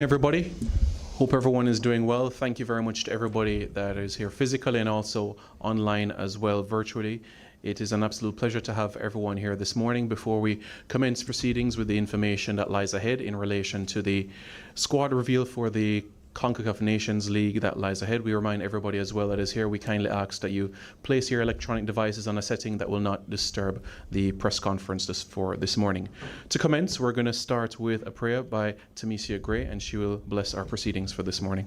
Everybody, hope everyone is doing well. Thank you very much to everybody that is here physically and also online as well virtually. It is an absolute pleasure to have everyone here this morning. Before we commence proceedings with the information that lies ahead in relation to the squad reveal for the CONCACAF Nations League that lies ahead, we remind everybody as well that is here, we kindly ask that you place your electronic devices on a setting that will not disturb the press conference for this morning. To commence, we're going to start with a prayer by Tamesia Gray, and she will bless our proceedings for this morning.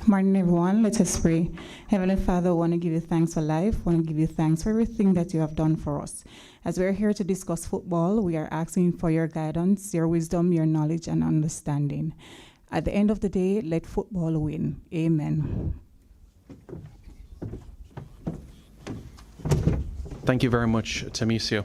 Morning, everyone. Let us pray. Heavenly Father, I want to give you thanks for life. I want to give you thanks for everything that you have done for us. As we're here to discuss football, we are asking for your guidance, your wisdom, your knowledge, and understanding. At the end of the day, let football win. Amen. Thank you very much, Tamesia.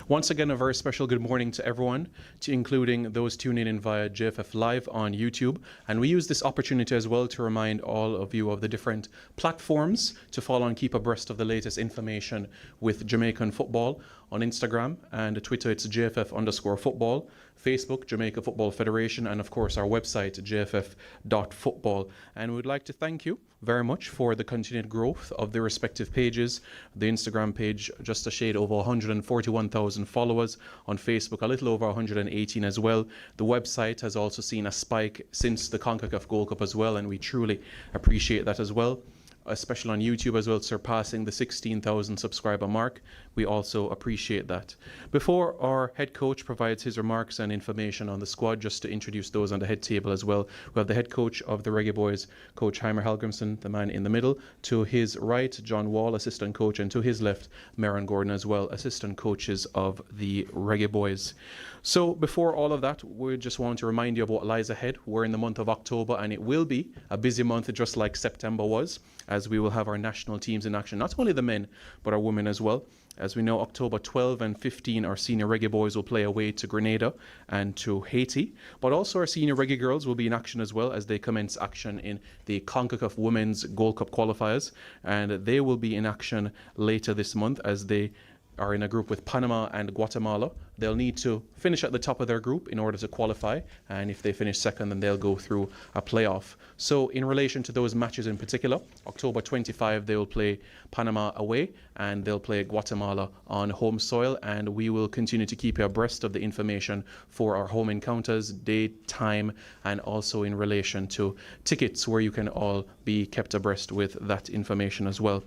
Once again, a very special good morning to everyone, including those tuning in via JFF Live on YouTube. And we use this opportunity as well to remind all of you of the different platforms to follow and keep abreast of the latest information with Jamaican football. On Instagram and Twitter, it's JFF_football, Facebook, Jamaica Football Federation, and of course our website, jff.football. And we'd like to thank you very much for the continued growth of the respective pages. The Instagram page, just a shade over 141,000 followers. On Facebook, a little over 118 as well. The website has also seen a spike since the CONCACAF Gold Cup as well, and we truly appreciate that as well. Especially on YouTube as well, surpassing the 16,000 subscriber mark. We also appreciate that. Before our head coach provides his remarks and information on the squad, just to introduce those on the head table as well, we have the head coach of the Reggae Boyz, Coach Heimer Halgrimson, the man in the middle. To his right, John Wall, assistant coach, and to his left, Maron Gordon as well, assistant coaches of the Reggae Boyz. So before all of that, we just want to remind you of what lies ahead. We're in the month of October, and it will be a busy month just like September was, as we will have our national teams in action, not only the men, but our women as well. As we know, October 12 and 15, our senior Reggae Boys will play away to Grenada and to Haiti. But also our senior Reggae girls will be in action as well as they commence action in the CONCACAF Women's Gold Cup qualifiers. And they will be in action later this month as they are in a group with Panama and Guatemala. They'll need to finish at the top of their group in order to qualify, and if they finish second, then they'll go through a playoff. So in relation to those matches in particular, October 25 they will play Panama away, and they'll play Guatemala on home soil, and we will continue to keep you abreast of the information for our home encounters, date, time, and also in relation to tickets, where you can all be kept abreast with that information as well.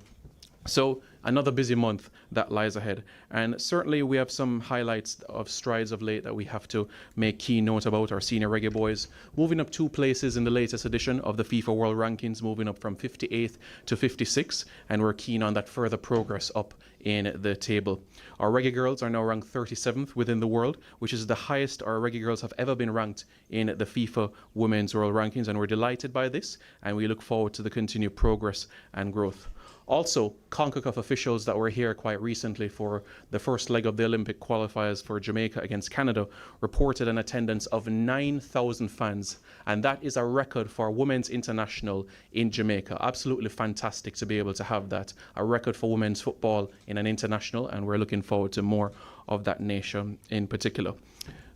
So another busy month that lies ahead, and certainly we have some highlights of strides of late that we have to make key note about. Our senior Reggae Boys moving up 2 places in the latest edition of the FIFA World Rankings, moving up from 58th to 56, and we're keen on that further progress up in the table. Our Reggae girls are now ranked 37th within the world, which is the highest our Reggae girls have ever been ranked in the FIFA Women's World Rankings, and we're delighted by this, and we look forward to the continued progress and growth. Also, CONCACAF officials that were here quite recently for the first leg of the Olympic qualifiers for Jamaica against Canada reported an attendance of 9,000 fans, and that is a record for a women's international in Jamaica. Absolutely fantastic to be able to have that, a record for women's football in an international, and we're looking forward to more of that nation in particular.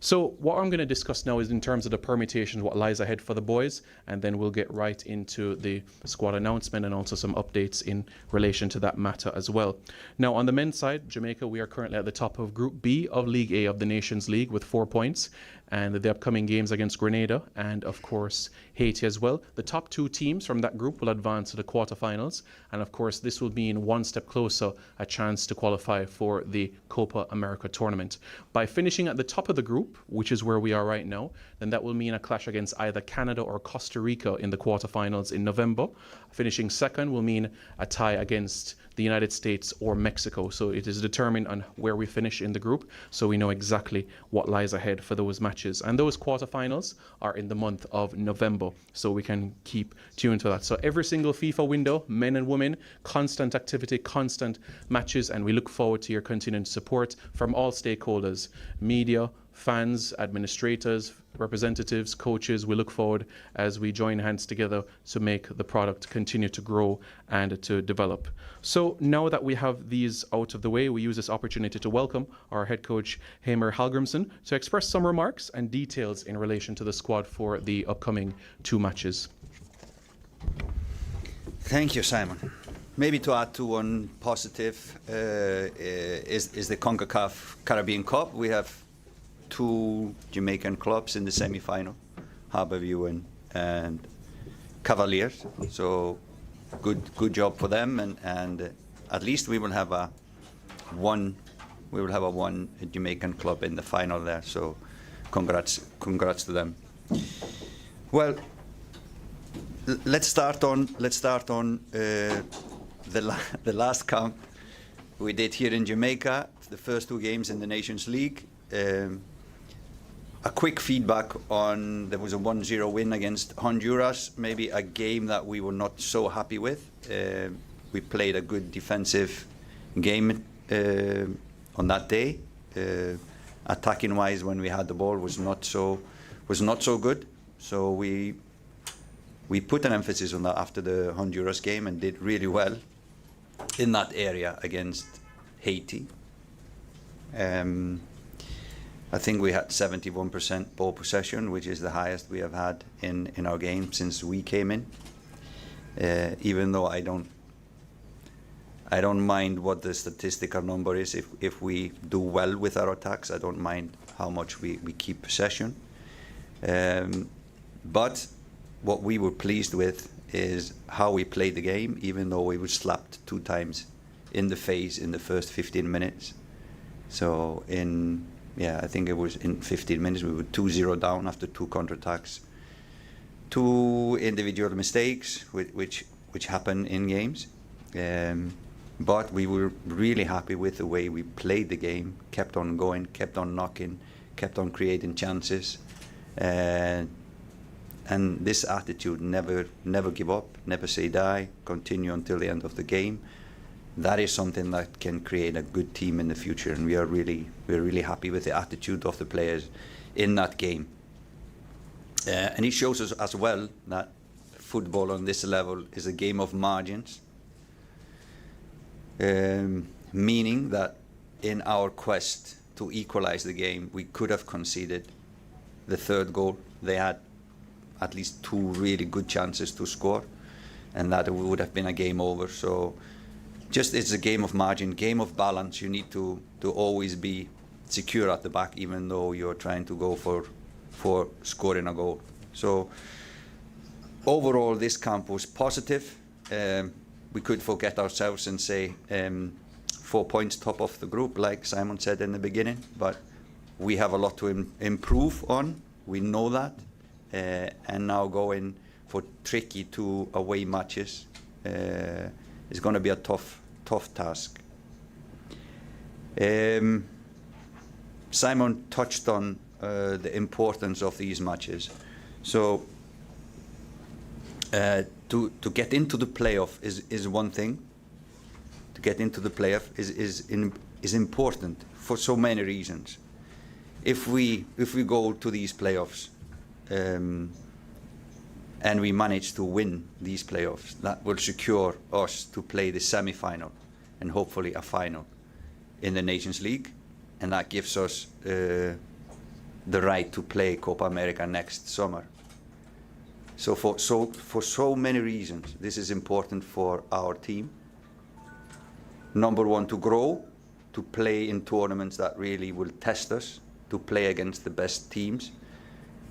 So what I'm going to discuss now is in terms of the permutations, what lies ahead for the boys, and then we'll get right into the squad announcement and also some updates in relation to that matter as well. Now, on the men's side, Jamaica, we are currently at the top of Group B of League A of the Nations League with 4 points, and the upcoming games against Grenada and, of course, Haiti as well. The top 2 teams from that group will advance to the quarterfinals, and, of course, this will mean one step closer a chance to qualify for the Copa America tournament. By finishing at the top of the group, which is where we are right now, then that will mean a clash against either Canada or Costa Rica in the quarterfinals in November. Finishing second will mean a tie against the United States or Mexico. So it is determined on where we finish in the group, so we know exactly what lies ahead for those matches. And those quarterfinals are in the month of November, so we can keep tuned to that. So every single FIFA window, men and women, constant activity, constant matches, and we look forward to your continued support from all stakeholders, media, fans, administrators, representatives, coaches, we look forward as we join hands together to make the product continue to grow and to develop. So now that we have these out of the way, we use this opportunity to welcome our head coach, Hamer Hallgrimsson, to express some remarks and details in relation to the squad for the upcoming 2 matches. Thank you, Simon. Maybe to add to one positive is the CONCACAF Caribbean Cup. We have 2 Jamaican clubs in the semi-final, Harborview and Cavaliers. So good job for them, and at least we will have a one Jamaican club in the final there. So congrats to them. Well, let's start on the last camp we did here in Jamaica, the first 2 games in the Nations League. A quick feedback on, there was a 1-0 win against Honduras, maybe a game that we were not so happy with. We played a good defensive game on that day. Attacking wise, when we had the ball, was not so good. So we put an emphasis on that after the Honduras game and did really well in that area against Haiti. I think we had 71% ball possession, which is the highest we have had in our game since we came in. Even though I don't mind what the statistical number is. If we do well with our attacks, I don't mind how much we keep possession. But what we were pleased with is how we played the game, even though we were slapped 2 times in the face in the first 15 minutes. So I think it was in 15 minutes we were 2-0 down after 2 counterattacks, 2 individual mistakes which happen in games. But we were really happy with the way we played the game, kept on going, kept on knocking, kept on creating chances. And this attitude, never give up, never say die, continue until the end of the game. That is something that can create a good team in the future, and we're really happy with the attitude of the players in that game. And it shows us as well that football on this level is a game of margins, meaning that in our quest to equalize the game, we could have conceded the 3rd goal. They had at least 2 really good chances to score, and that would have been a game over. So it's a game of margin, game of balance. You need to always be secure at the back, even though you're trying to go for scoring a goal. So overall, this camp was positive. We could forget ourselves and say 4 points top of the group, like Simon said in the beginning, but we have a lot to improve on. We know that. And now going for tricky 2 away matches is going to be a tough task. Simon touched on the importance of these matches. So to get into the playoff is one thing. To get into the playoff is important for so many reasons. If we go to these playoffs and we manage to win these playoffs, that will secure us to play the semi-final and hopefully a final in the Nations League, and that gives us the right to play Copa America next summer. So for so many reasons, this is important for our team. Number 1, to grow, to play in tournaments that really will test us, to play against the best teams.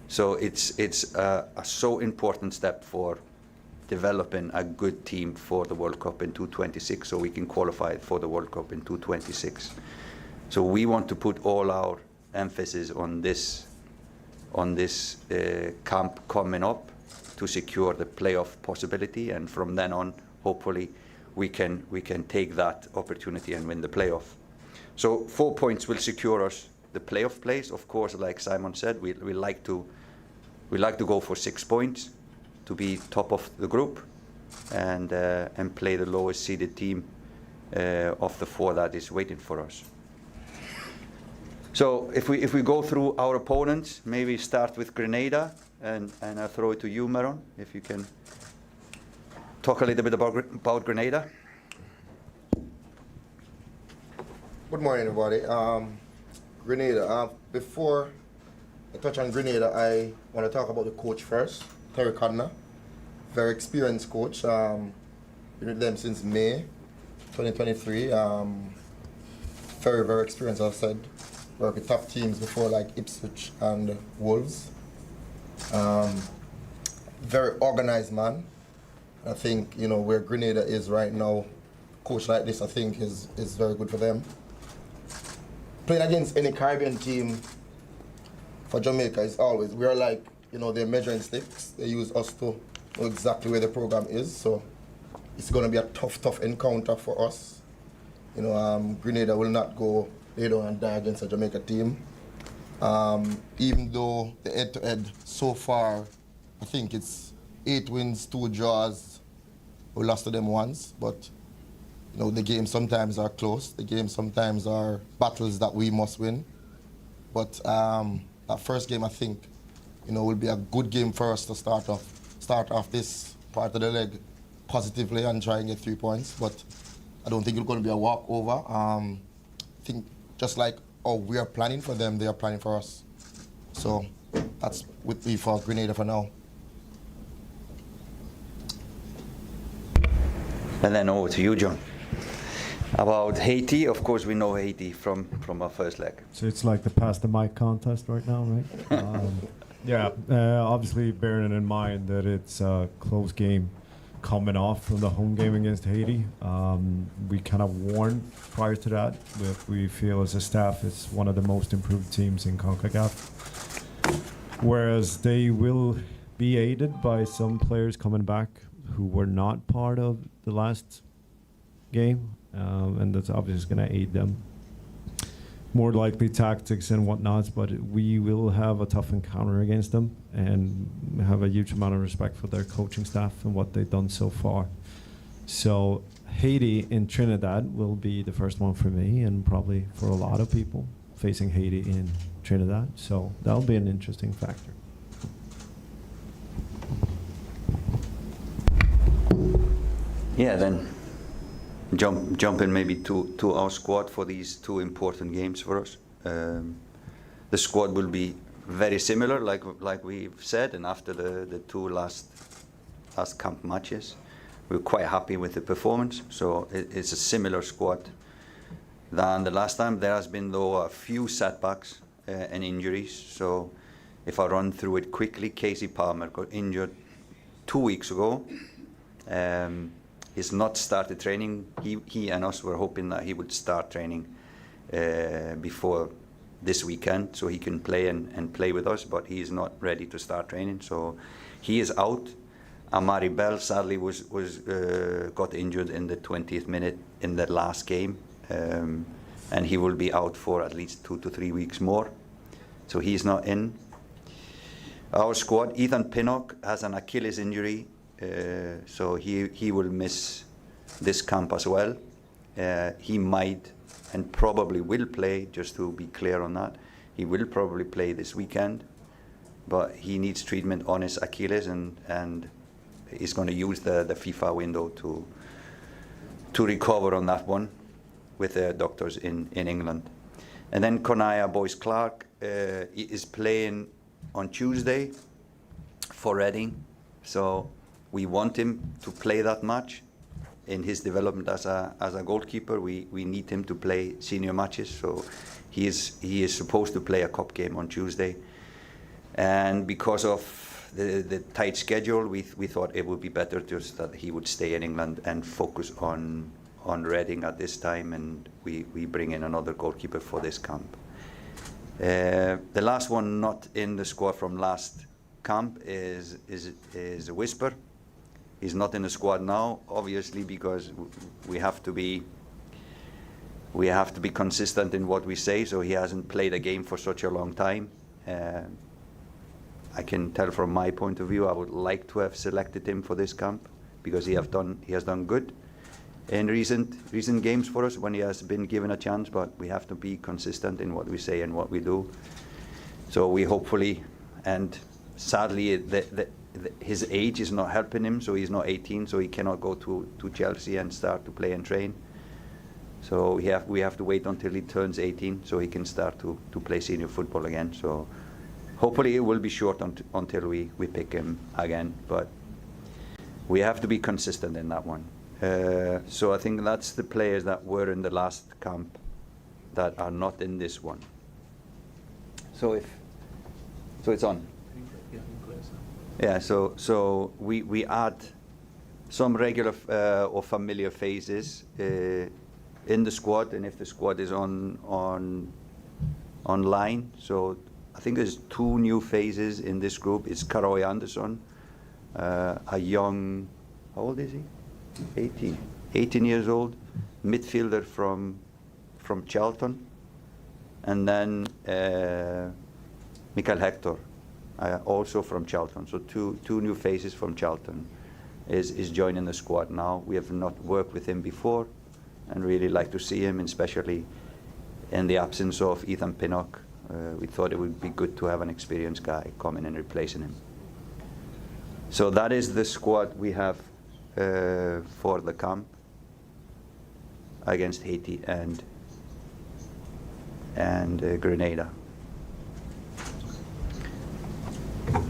So it's a so important step for developing a good team for the World Cup in 2026, so we can qualify for the World Cup in 2026. So we want to put all our emphasis on this camp coming up to secure the playoff possibility, and from then on, hopefully, we can take that opportunity and win the playoff. So 4 points will secure us the playoff place. Of course, like Simon said, we like to go for 6 points to be top of the group and play the lowest seeded team of the 4 that is waiting for us. So if we go through our opponents, maybe start with Grenada, and I'll throw it to you, Maron, if you can talk a little bit about Grenada. Good morning, everybody. Grenada. Before I touch on Grenada, I want to talk about the coach first, Terry Codner. Very experienced coach. Been with them since May 2023. Very, very experienced, as I said. Worked with top teams before, like Ipswich and Wolves. Very organized man. I think, where Grenada is right now, coach like this, I think is very good for them. Playing against any Caribbean team for Jamaica is always, we're like, they're measuring sticks. They use us to know exactly where the program is. So it's going to be a tough encounter for us. Grenada will not go lay down and die against a Jamaica team. Even though the head-to-head so far, I think it's 8 wins, 2 draws. We lost to them once, but the games sometimes are close. The games sometimes are battles that we must win. But that first game, I think, will be a good game for us to start off this part of the leg positively and try and get 3 points. But I don't think it's going to be a walkover. I think just like we are planning for them, they are planning for us. So that's with me for Grenada for now. And then over to you, John. About Haiti, of course, we know Haiti from our first leg. So it's like the pass the mic contest right now, right? Obviously bearing in mind that it's a close game coming off from the home game against Haiti. We kind of warned prior to that, but we feel as a staff it's one of the most improved teams in CONCACAF. Whereas they will be aided by some players coming back who were not part of the last game. And that's obviously going to aid them. More likely tactics and whatnot, but we will have a tough encounter against them and have a huge amount of respect for their coaching staff and what they've done so far. So Haiti in Trinidad will be the first one for me and probably for a lot of people facing Haiti in Trinidad. So that'll be an interesting factor. Yeah, then jump in maybe to our squad for these 2 important games for us. The squad will be very similar, like we've said, and after the 2 last camp matches, we're quite happy with the performance. So it's a similar squad than the last time. There has been, though, a few setbacks and injuries. So if I run through it quickly, Casey Palmer got injured 2 weeks ago. He's not started training. He and us were hoping that he would start training before this weekend so he can play and play with us, but he is not ready to start training, so he is out. Amari Bell sadly got injured in the 20th minute in the last game, and he will be out for at least 2 to 3 weeks more, so he's not in. Our squad, Ethan Pinnock has an Achilles injury. So he will miss this camp as well. He might and probably will play, just to be clear on that. He will probably play this weekend, but he needs treatment on his Achilles and he's going to use the FIFA window to recover on that one with the doctors in England. And then Konaya Boyce-Clark is playing on Tuesday for Reading. So we want him to play that match in his development as a goalkeeper. We need him to play senior matches, so he is supposed to play a cup game on Tuesday. And because of the tight schedule, we thought it would be better just that he would stay in England and focus on Reading at this time, and we bring in another goalkeeper for this camp. The last one not in the squad from last camp is a Whisper. He's not in the squad now, obviously, because we have to be consistent in what we say. So he hasn't played a game for such a long time. I can tell from my point of view, I would like to have selected him for this camp because he has done good. in recent games for us when he has been given a chance, but we have to be consistent in what we say and what we do. So we hopefully, and sadly, his age is not helping him, so he's not 18, so he cannot go to Chelsea and start to play and train. So we have to wait until he turns 18 so he can start to play senior football again. So hopefully it will be short until we pick him again, but we have to be consistent in that one. So I think that's the players that were in the last camp that are not in this one. So it's on. Yeah. So we add some regular or familiar faces in the squad, and if the squad is online. So I think there's 2 new faces in this group. It's Karoy Anderson, a young, how old is he? 18 years old, midfielder from Charlton, and then Michael Hector, also from Charlton. So two new faces from Charlton is joining the squad now. We have not worked with him before, and really like to see him, especially in the absence of Ethan Pinnock. We thought it would be good to have an experienced guy coming and replacing him. So that is the squad we have for the camp against Haiti and Grenada.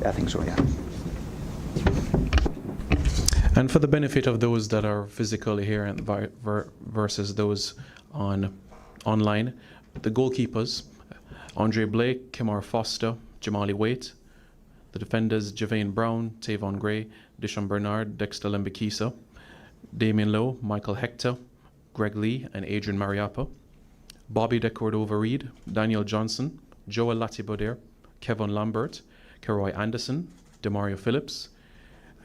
I think so, yeah. And for the benefit of those that are physically here and versus those online, the goalkeepers, Andre Blake, Kemar Foster, Jamali Waite, the defenders, Javane Brown, Tavon Gray, Dishon Bernard, Dexter Lembikisa, Damien Lowe, Michael Hector, Greg Lee, and Adrian Mariappa, Bobby De Cordova-Reid, Daniel Johnson, Joel Latiboder, Kevin Lambert, Keroy Anderson, Demario Phillips,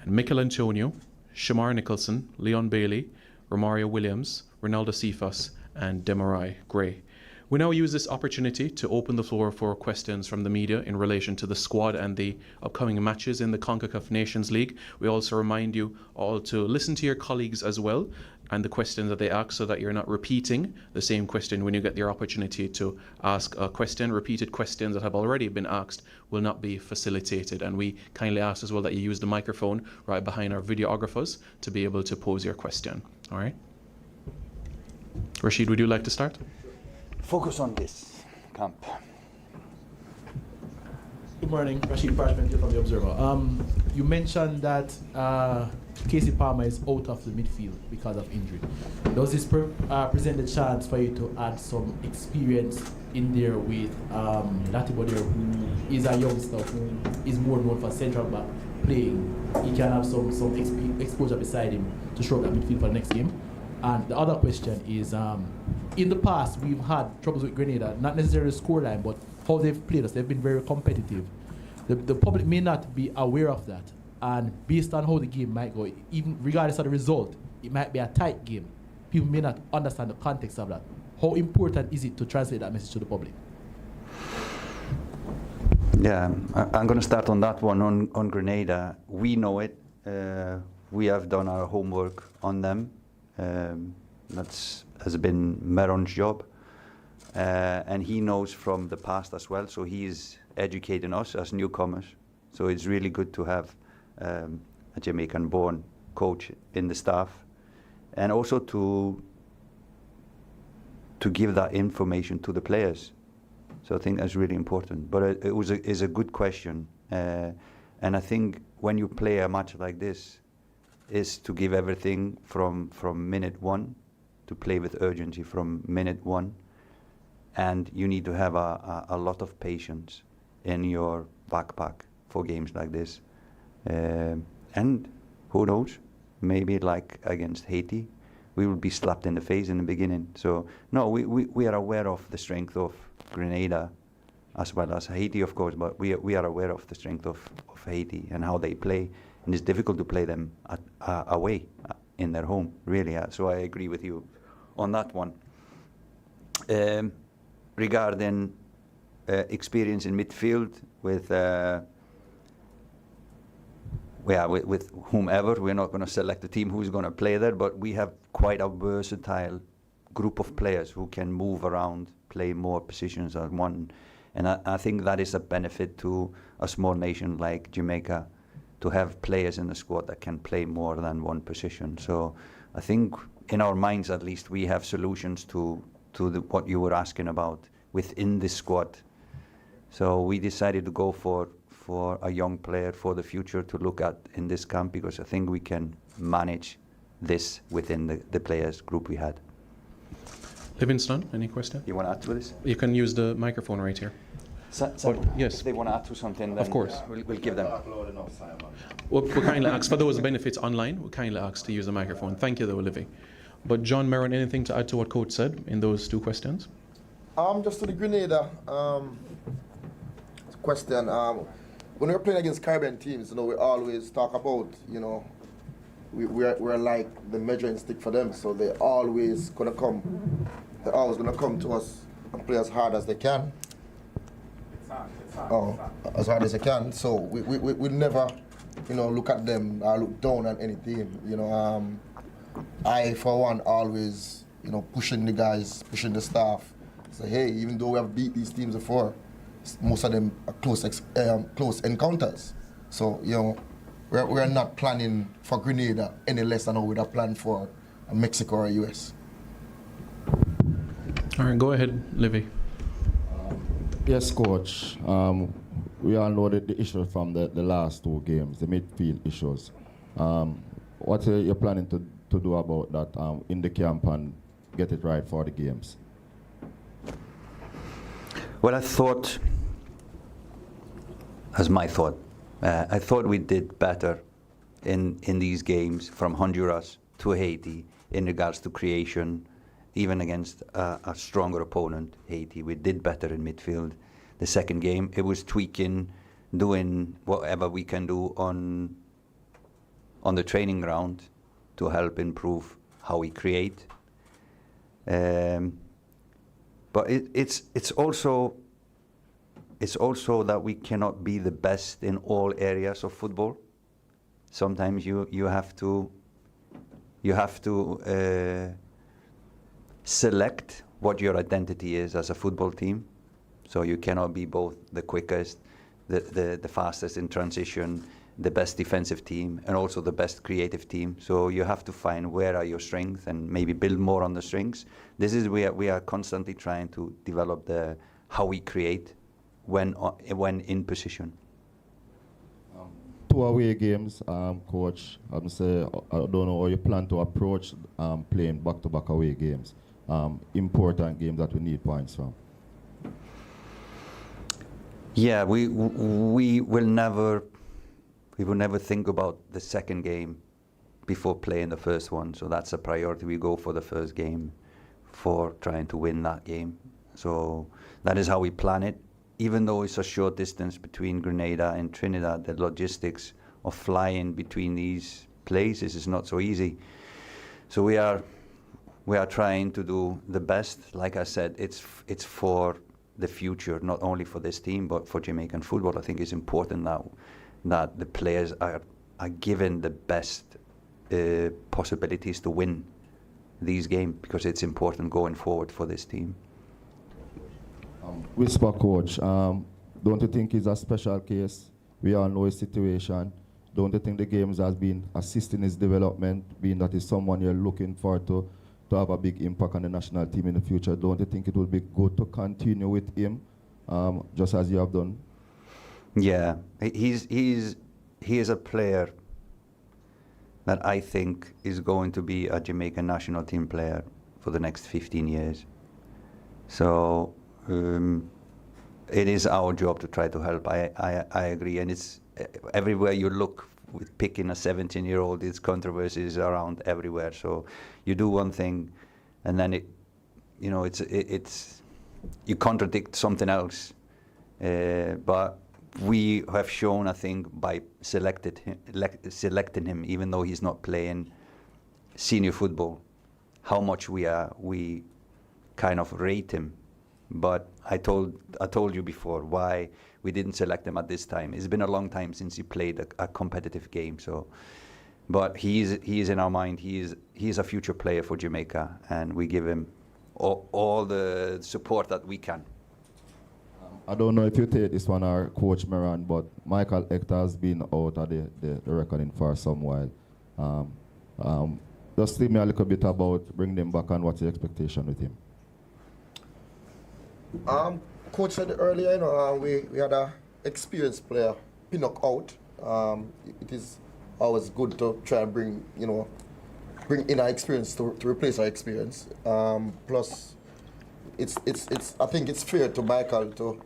and Mikel Antonio, Shamar Nicholson, Leon Bailey, Romario Williams, Ronaldo Cephas, and Demarai Gray. We now use this opportunity to open the floor for questions from the media in relation to the squad and the upcoming matches in the CONCACAF Nations League. We also remind you all to listen to your colleagues as well and the questions that they ask, so that you're not repeating the same question when you get your opportunity to ask a question. Repeated questions that have already been asked will not be facilitated, and we kindly ask as well that you use the microphone right behind our videographers to be able to pose your question. All right? Rashid, would you like to start? Focus on this camp. Good morning, Rashid Parchment here from The Observer. You mentioned that Casey Palmer is out of the midfield because of injury. Does this present the chance for you to add some experience in there with Latiboder, who is a youngster who is more known for central back playing? He can have some exposure beside him to show up that midfield for the next game. And the other question is, in the past, we've had troubles with Grenada, not necessarily the scoreline, but how they've played us. They've been very competitive. The public may not be aware of that. And based on how the game might go, even regardless of the result, it might be a tight game. People may not understand the context of that. How important is it to translate that message to the public? Yeah, I'm going to start on that one, on Grenada. We know it. We have done our homework on them. Has been Meron's job, and he knows from the past as well, so he's educating us as newcomers. So it's really good to have a Jamaican-born coach in the staff, and also to give that information to the players. So I think that's really important. But it's a good question, and I think when you play a match like this, is to give everything from minute one, to play with urgency from minute one, and you need to have a lot of patience in your backpack for games like this. And who knows, maybe like against Haiti, we will be slapped in the face in the beginning. So no, we are aware of the strength of Grenada as well as Haiti, of course, but we are aware of the strength of Haiti and how they play. And it's difficult to play them away in their home, really. So I agree with you on that one. Regarding with whomever. We're not going to select the team who's going to play there, but we have quite a versatile group of players who can move around, play more positions than one. And I think that is a benefit to a small nation like Jamaica, to have players in the squad that can play more than one position. So I think in our minds, at least, we have solutions to what you were asking about within this squad. So we decided to go for a young player for the future to look at in this camp, because I think we can manage this within the players group we had. Livingston, any question? You want to add to this? You can use the microphone right here. Yes. If they want to add to something, then Of course. we'll give them. We'll kindly ask, for those benefits online, we'll kindly ask to use the microphone. Thank you, though, Olivia. But John Merron, anything to add to what Coach said in those two questions? Just to the Grenada question. When we're playing against Caribbean teams, we always talk about, we're like the measuring stick for them. So they're always gonna come to us and play as hard as they can. As hard as they can. So we never, look at them or look down on any team. I, for one, always, pushing the guys, pushing the staff. Say, hey, even though we have beat these teams before, most of them are close encounters. So, we're not planning for Grenada any less than we would have planned for Mexico or US. All right, go ahead, Livy. Yes, Coach. We all know the issues from the last two games, the midfield issues. What are you planning to do about that in the camp and get it right for the games? Well, I thought we did better in these games from Honduras to Haiti in regards to creation, even against a stronger opponent, Haiti. We did better in midfield. The second game, it was tweaking, doing whatever we can do on the training ground to help improve how we create. But it's also that we cannot be the best in all areas of football. Sometimes you have to select what your identity is as a football team. So you cannot be both the quickest, the fastest in transition, the best defensive team, and also the best creative team. So you have to find where are your strengths and maybe build more on the strengths. This is where we are constantly trying to develop how we create when in position. 2 away games, Coach. I don't know how you plan to approach playing back-to-back away games. Important games that we need points from. Yeah, we will never think about the second game before playing the first one. So that's a priority. We go for the first game for trying to win that game. So that is how we plan it. Even though it's a short distance between Grenada and Trinidad, the logistics of flying between these places is not so easy. So we are trying to do the best. Like I said, it's for the future, not only for this team, but for Jamaican football. I think it's important now that the players are given the best possibilities to win these games, because it's important going forward for this team. Whisper, Coach, don't you think it's a special case? We all know his situation. Don't you think the games has been assisting his development, being that he's someone you're looking for to have a big impact on the national team in the future? Don't you think it would be good to continue with him, just as you have done? Yeah, he is a player that I think is going to be a Jamaican national team player for the next 15 years. So it is our job to try to help. I agree, and it's everywhere you look with picking a 17-year-old, it's controversies around everywhere. So you do one thing, and then it's you contradict something else. But we have shown, I think, by selecting him, even though he's not playing senior football, how much we kind of rate him But I told you before why we didn't select him at this time. It's been a long time since he played a competitive game. So, but he is in our mind. He is a future player for Jamaica, and we give him all the support that we can. I don't know if you take this one or Coach Moran, but Michael Hector has been out of the reckoning for some while. Just tell me a little bit about bringing him back and what's the expectation with him. Coach said earlier, we had a experienced player, Pinnock, out. It is always good to try and bring in our experience to replace our experience. Plus, I think it's fair to Michael to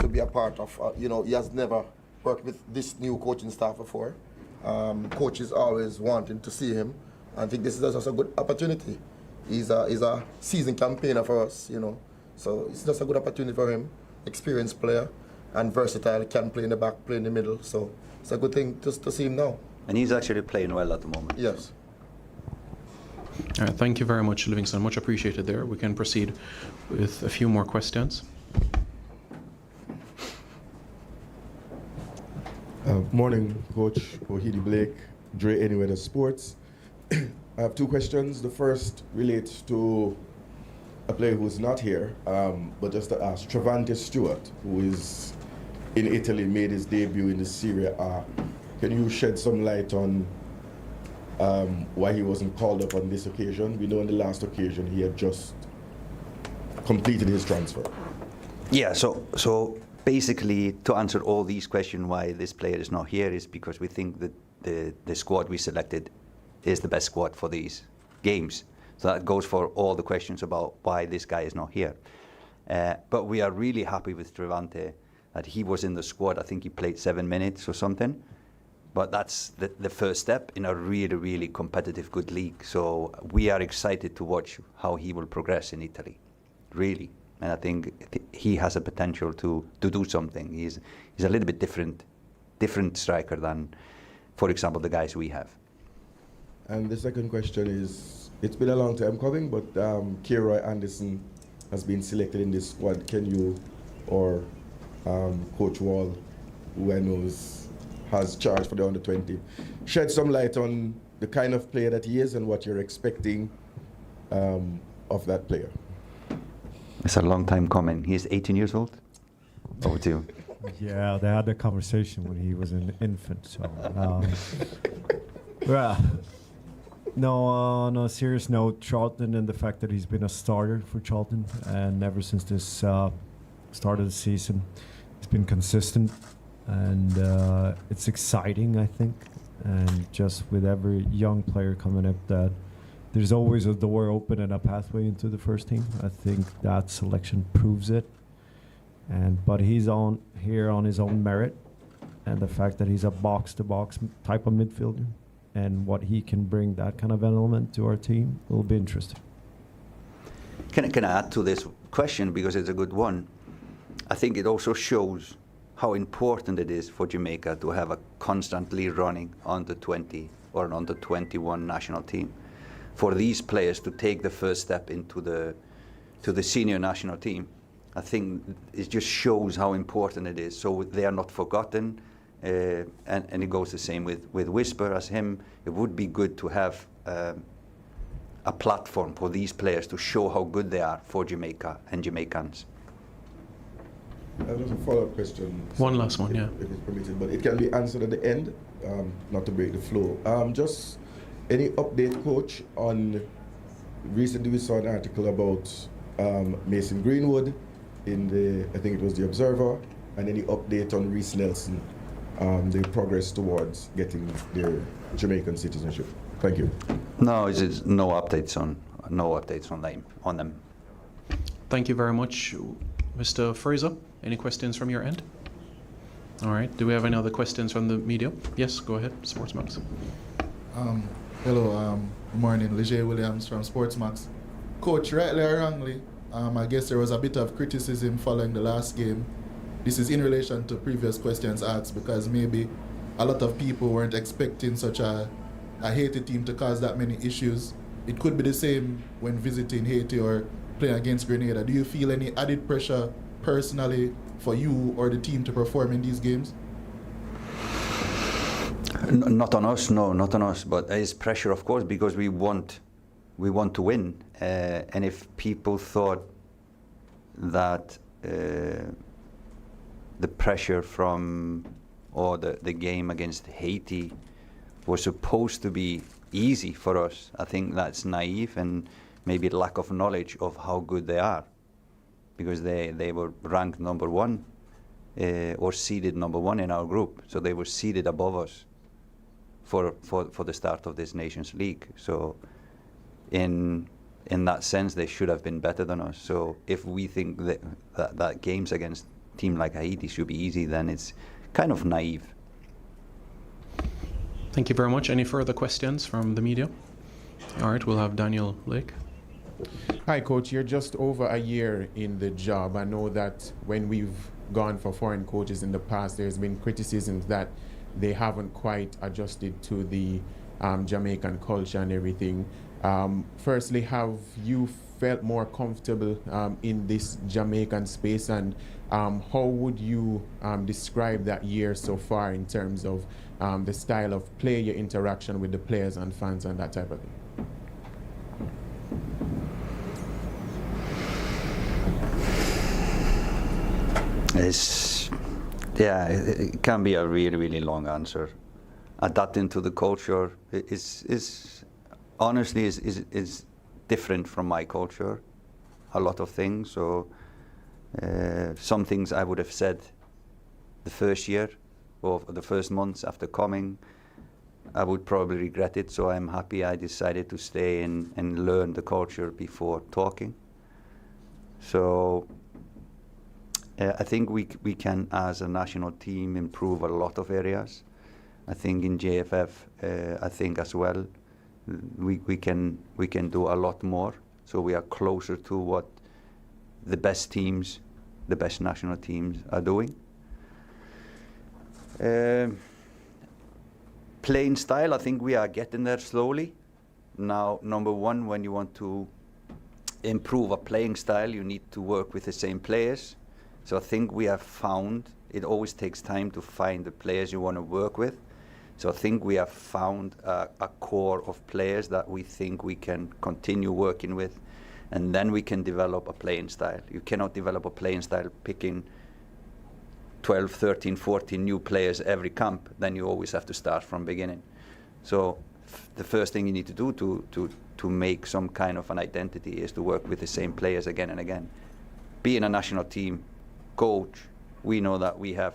be a part of. He has never worked with this new coaching staff before. Coach is always wanting to see him. I think this is just a good opportunity. He's a seasoned campaigner for us, So it's just a good opportunity for him. Experienced player and versatile, can play in the back, play in the middle. So it's a good thing just to see him now. And he's actually playing well at the moment. Yes. All right, thank you very much, Livingston. Much appreciated there. We can proceed with a few more questions. Morning, Coach Ohidi Blake, Dre Anywhere Sports. I have two questions. The first relates to a player who's not here, but just to ask, Travante Stewart, who is in Italy, made his debut in the Serie A. Can you shed some light on why he wasn't called up on this occasion? We know on the last occasion he had just completed his transfer. Yeah, so basically, to answer all these questions why this player is not here is because we think that the squad we selected is the best squad for these games. So that goes for all the questions about why this guy is not here. But we are really happy with Travante that he was in the squad. I think he played 7 minutes or something. But that's the first step in a really, really competitive, good league. So we are excited to watch how he will progress in Italy, really. And I think he has a potential to do something. He's a little bit different striker than, for example, the guys we have. And the second question is, it's been a long time coming, but Kieroy Anderson has been selected in this squad. Can you, or Coach Wall, who I know has charge for the under-20, shed some light on the kind of player that he is and what you're expecting of that player? It's a long time coming. He's 18 years old. Over to you. Yeah, they had that conversation when he was an infant. So, well, no, on a serious note, Charlton and the fact that he's been a starter for Charlton, and ever since this start of the season, he's been consistent, and it's exciting, I think. And just with every young player coming up, that there's always a door open and a pathway into the first team. I think that selection proves it. But he's on here on his own merit, and the fact that he's a box-to-box type of midfielder, and what he can bring, that kind of element to our team, will be interesting. Can I add to this question, because it's a good one? I think it also shows how important it is for Jamaica to have a constantly running under 20 or an under 21 national team. For these players to take the first step into the senior national team, I think it just shows how important it is. So they are not forgotten, and it goes the same with Whisper as him. It would be good to have a platform for these players to show how good they are for Jamaica and Jamaicans. Just a follow-up question. One last one, yeah. If it's permitted, but it can be answered at the end, not to break the flow. Just any update, Coach, on recently we saw an article about Mason Greenwood in I think it was the Observer, and any update on Reece Nelson, the progress towards getting their Jamaican citizenship? Thank you. No, it's no updates on them. Thank you very much, Mr. Fraser. Any questions from your end? All right. Do we have any other questions from the media? Yes, go ahead, Sportsmax. Hello, good morning. Leger Williams from Sportsmax. Coach, rightly or wrongly, I guess there was a bit of criticism following the last game. This is in relation to previous questions asked, because maybe a lot of people weren't expecting such a Haiti team to cause that many issues. It could be the same when visiting Haiti or playing against Grenada. Do you feel any added pressure personally for you or the team to perform in these games? Not on us, no, not on us. But there is pressure, of course, because we want to win. And if people thought that the pressure from or the game against Haiti was supposed to be easy for us, I think that's naive and maybe lack of knowledge of how good they are, because they were ranked number one or seeded number one in our group, so they were seeded above us for the start of this Nations League. So in that sense, they should have been better than us. So if we think that games against a team like Haiti should be easy, then it's kind of naive. Thank you very much. Any further questions from the media? All right, we'll have Daniel Blake. Hi, Coach. You're just over a year in the job. I know that when we've gone for foreign coaches in the past, there's been criticisms that they haven't quite adjusted to the Jamaican culture and everything. Firstly, have you felt more comfortable in this Jamaican space, and how would you describe that year so far in terms of the style of play, your interaction with the players and fans and that type of thing? It can be a really, really long answer. Adapting to the culture is honestly different from my culture, a lot of things. So some things I would have said the first year or the first months after coming, I would probably regret it. So I'm happy I decided to stay and learn the culture before talking. So I think we can, as a national team, improve a lot of areas. I think in JFF, I think as well, we can do a lot more. So we are closer to what the best teams, the best national teams are doing. Playing style, I think we are getting there slowly. Now, number one, when you want to improve a playing style, you need to work with the same players. So I think we have found, it always takes time to find the players you want to work with. So I think we have found a core of players that we think we can continue working with, and then we can develop a playing style. You cannot develop a playing style picking 12, 13, 14 new players every camp. Then you always have to start from beginning. So the first thing you need to do to make some kind of an identity is to work with the same players again and again. Being a national team coach, we know that we have,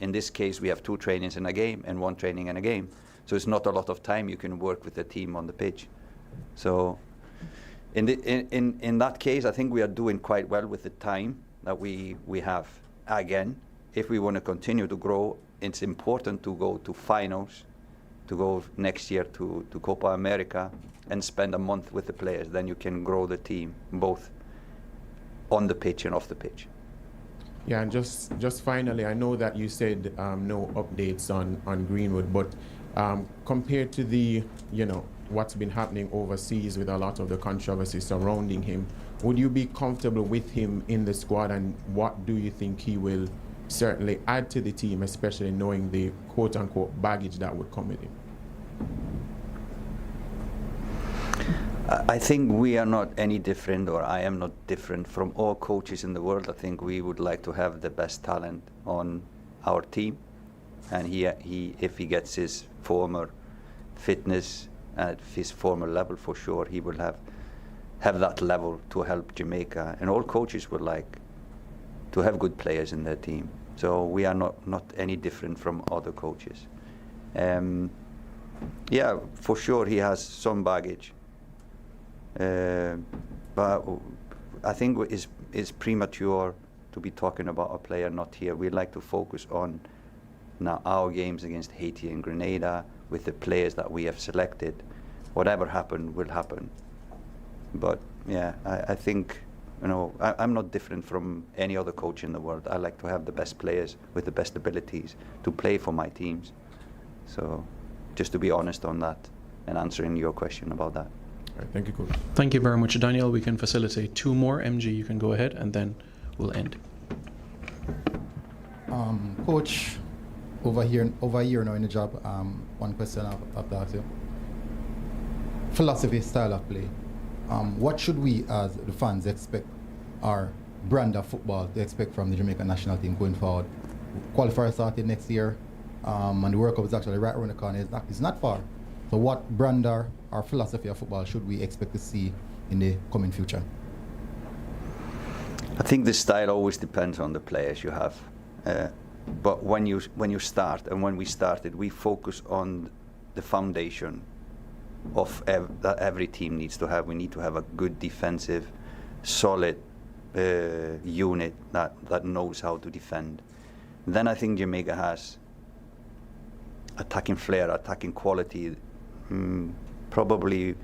in this case, we have 2 trainings in a game and 1 training in a game. So it's not a lot of time you can work with the team on the pitch. So in that case, I think we are doing quite well with the time that we have. Again, if we want to continue to grow, it's important to go to finals, to go next year to Copa America and spend a month with the players. Then you can grow the team, both on the pitch and off the pitch. Yeah, and just finally, I know that you said no updates on Greenwood, but compared to the, what's been happening overseas with a lot of the controversy surrounding him, would you be comfortable with him in the squad, and what do you think he will certainly add to the team, especially knowing the quote-unquote baggage that would come with him? I think we are not any different, or I am not different from all coaches in the world. I think we would like to have the best talent on our team, and if he gets his former fitness at his former level, for sure he will have that level to help Jamaica. And all coaches would like to have good players in their team. So we are not any different from other coaches. Yeah, for sure he has some baggage. But I think it's premature to be talking about a player not here. We like to focus on now our games against Haiti and Grenada with the players that we have selected. Whatever happened will happen. But yeah, I think, I'm not different from any other coach in the world. I like to have the best players with the best abilities to play for my teams. So just to be honest on that and answering your question about that. Right, thank you, Coach. Thank you very much, Daniel. We can facilitate 2 more. MG, you can go ahead, and then we'll end. Coach, over a year now in the job, one question I have to ask you. Philosophy, style of play. What should we as the fans expect, our brand of football to expect from the Jamaican national team going forward? Qualifiers started next year, and the World Cup is actually right around the corner. It's not far. So what brand or philosophy of football should we expect to see in the coming future? I think the style always depends on the players you have. But when you start, and when we started, we focus on the foundation of that every team needs to have. We need to have a good defensive, solid unit that knows how to defend. Then I think Jamaica has attacking flair, attacking quality, probably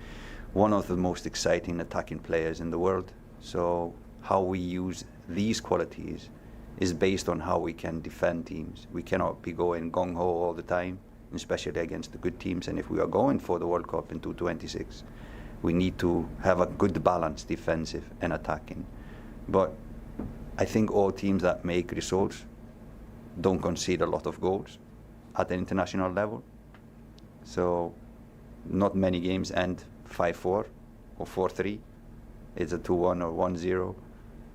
one of the most exciting attacking players in the world. So how we use these qualities is based on how we can defend teams. We cannot be going gung-ho all the time, especially against the good teams. And if we are going for the World Cup in 2026, we need to have a good balance, defensive and attacking. But I think all teams that make results don't concede a lot of goals at the international level. So not many games end 5-4 or 4-3. It's a 2-1 or 1-0.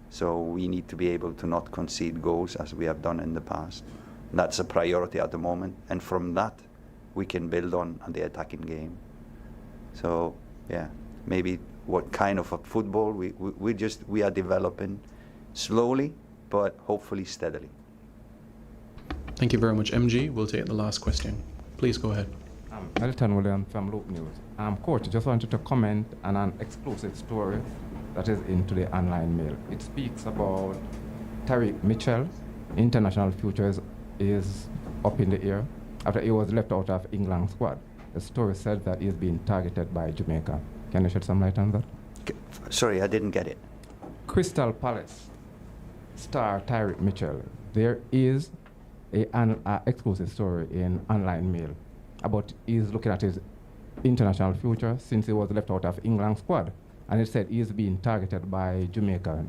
So we need to be able to not concede goals as we have done in the past. That's a priority at the moment. And from that, we can build on the attacking game. So, yeah, maybe what kind of a football we are developing slowly, but hopefully steadily. Thank you very much, MG. We'll take the last question. Please go ahead. Elton Williams from Loop News. Coach, just wanted to comment on an exclusive story that is into the online mail. It speaks about Tariq Mitchell. International future is up in the air after he was left out of England squad. The story said that he's being targeted by Jamaica. Can you shed some light on that? Sorry, I didn't get it. Crystal Palace star Tariq Mitchell. There is an exclusive story in online mail about he's looking at his international future since he was left out of England squad. And it said he's being targeted by Jamaica.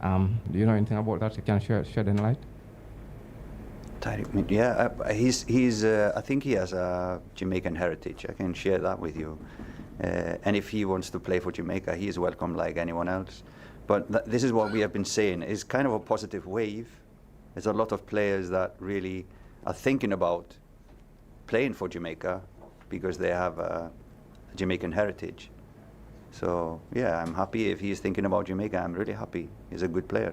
Do you know anything about that? You can shed any light? Tariq, yeah, he's. I think he has a Jamaican heritage. I can share that with you. And if he wants to play for Jamaica, he is welcome like anyone else. But this is what we have been saying. It's kind of a positive wave. There's a lot of players that really are thinking about playing for Jamaica because they have a Jamaican heritage. So, yeah, I'm happy if he's thinking about Jamaica. I'm really happy. He's a good player.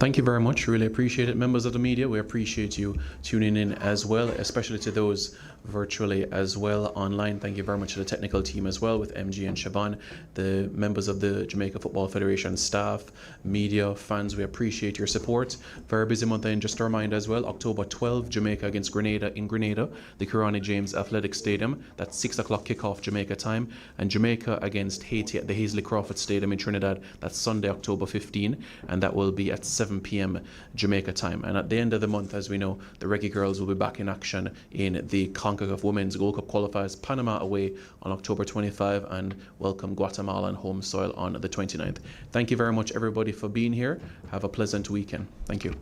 Thank you very much. Really appreciate it. Members of the media, we appreciate you tuning in as well, especially to those virtually as well online. Thank you very much to the technical team as well with MG and Siobhan, the members of the Jamaica Football Federation staff, media, fans. We appreciate your support. Very busy month, and just a reminder as well, October 12th, Jamaica against Grenada in Grenada, the Kirani James Athletic Stadium. That's 6 o'clock kickoff Jamaica time. And Jamaica against Haiti at the Hazley Crawford Stadium in Trinidad. That's Sunday, October 15, and that will be at 7 p.m. Jamaica time. And at the end of the month, as we know, the Reggae Girls will be back in action in the CONCACAF Women's Gold Cup qualifiers, Panama away on October 25, and welcome Guatemala on home soil on the 29th. Thank you very much, everybody, for being here. Have a pleasant weekend. Thank you.